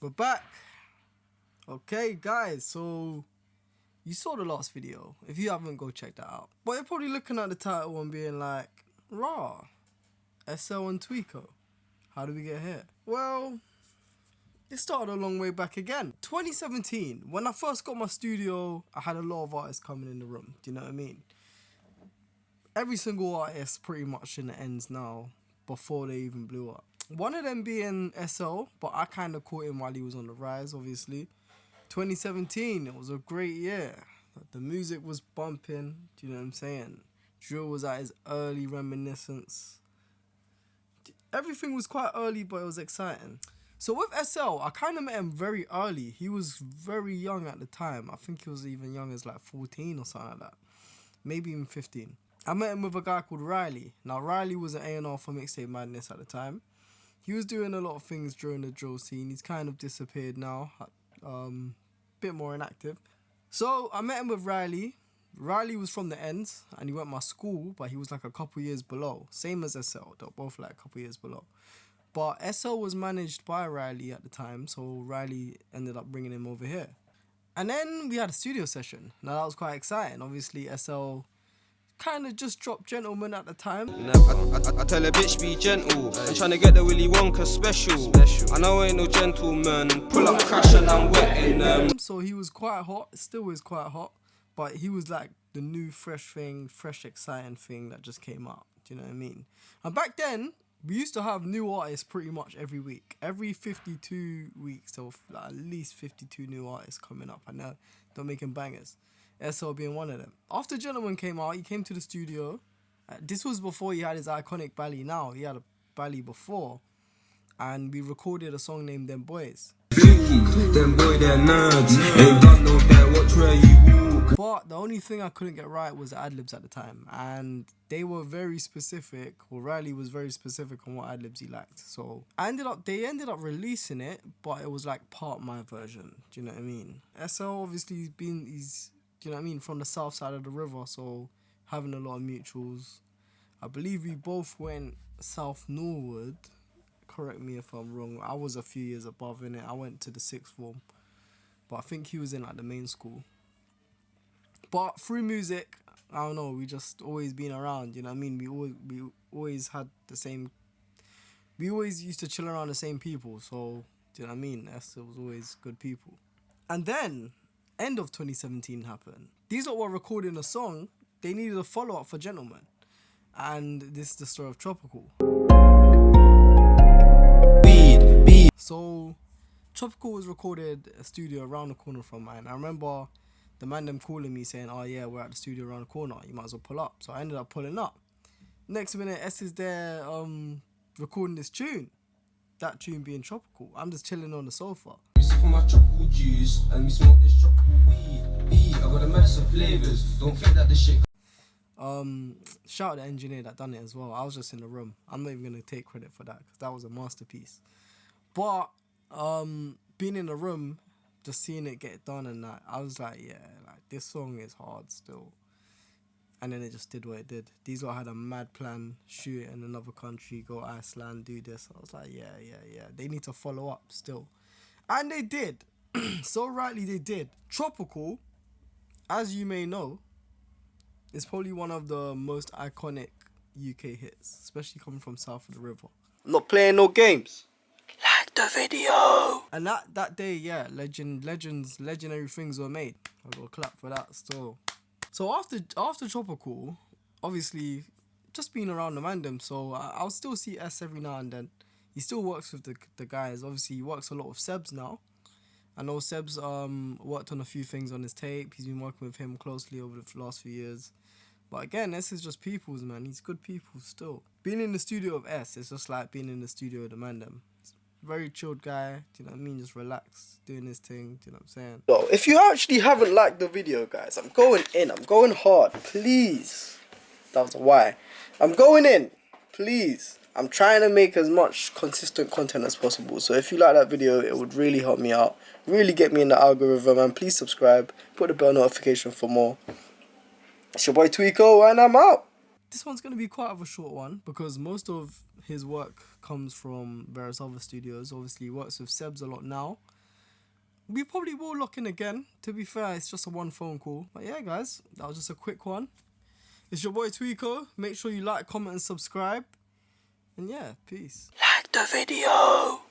We're back. Okay, guys, so you saw the last video. If you haven't, go check that out. But you're probably looking at the title and being like, raw, SL and Tweeko. How did we get here? Well, it started a long way back again. 2017, when I first got my studio, I had a lot of artists coming in the room. Do you know what I mean? Every single artist pretty much in the ends now before they even blew up. One of them being SL, but I kind of caught him while he was on the rise, obviously. 2017, it was a great year. The music was bumping, do you know what I'm saying? Drill was at his early reminiscence. Everything was quite early, but it was exciting. So with SL, I kind of met him very early. He was very young at the time. I think he was even young as like 14 or something like that. Maybe even 15. I met him with a guy called Riley. Now, Riley was an A&R for Mixtape Madness at the time. He was doing a lot of things during the drill scene. He's kind of disappeared now. Bit more inactive. So I met him with Riley. Riley was from the ends and he went to my school, but he was like a couple years below. Same as SL. They were both like a couple years below. But SL was managed by Riley at the time, so Riley ended up bringing him over here. And then we had a studio session. Now that was quite exciting. Obviously SL kind of just dropped Gentleman at the time. I tell a bitch be gentle. I'm trying to get the Willy Wonka special. I know I ain't no gentleman. Pull up crash and I'm wetting them. So he was quite hot. Still is quite hot. But he was like the new fresh thing, fresh exciting thing that just came out. Do you know what I mean? And back then, we used to have new artists pretty much every week. Every 52 weeks, there were like at least 52 new artists coming up. I know, they're making bangers. SL being one of them. After Gentleman came out, he came to the studio. This was before he had his iconic Bally now. He had a Bally before. And we recorded a song named Them Boys. Them boy, they're nerds. Ain't got no doubt watch where you walk. But the only thing I couldn't get right was the ad-libs at the time. And they were very specific. Well, Riley was very specific on what ad-libs he liked. So they ended up releasing it, but it was like part my version. Do you know what I mean? SL obviously he's do you know what I mean, from the south side of the river, so having a lot of mutuals. I believe we both went South Norwood. Correct me if I'm wrong. I was a few years above in it. I went to the sixth form, but I think he was in like the main school. But through music, I don't know, we just always been around, you know what I mean? We always had the same, we always used to chill around the same people, so, do you know what I mean? It was always good people. And then, end of 2017 happened. These lot were recording a song, they needed a follow-up for Gentleman. And this is the story of Tropical. So, Tropical was recorded a studio around the corner from mine. I remember the man them calling me saying, oh yeah, we're at the studio around the corner, you might as well pull up. So I ended up pulling up. Next minute, S is there recording this tune. That tune being Tropical. I'm just chilling on the sofa. We sip on my tropical juice and we smoke this tropical weed. I got a mess of flavours. Don't think that the shit. Shout out the engineer that done it as well. I was just in the room. I'm not even gonna take credit for that because that was a masterpiece. But being in the room, just seeing it get done and that, I was like, yeah, like this song is hard still. And then it just did what it did. These lot had a mad plan, shoot it in another country, go Iceland, do this. I was like, yeah. They need to follow up still. And they did. So rightly they did. Tropical, as you may know, is probably one of the most iconic UK hits, especially coming from south of the river. I'm not playing no games. Like the video. And that day, yeah, legendary things were made. I got a clap for that still. So after Tropical, obviously, just being around the mandem, so I'll still see S every now and then. He still works with the guys. Obviously, he works a lot with Sebs now. I know Sebs worked on a few things on his tape. He's been working with him closely over the last few years. But again, S is just people's, man. He's good people still. Being in the studio of S is just like being in the studio of the mandem. Very chilled guy, do you know what I mean? Just relax, doing his thing, do you know what I'm saying? So, if you actually haven't liked the video, guys, I'm going hard, please. That was a why. I'm going in, please. I'm trying to make as much consistent content as possible. So if you like that video, it would really help me out, really get me in the algorithm, and please subscribe, put the bell notification for more. It's your boy Tweeko, and I'm out. this one's going to be quite of a short one because most of his work comes from various other studios. Obviously, he works with Sebs a lot now. We probably will lock in again. To be fair, it's just a one phone call. But yeah, guys, that was just a quick one. It's your boy Tweeko. Make sure you like, comment, and subscribe. And yeah, peace. Like the video.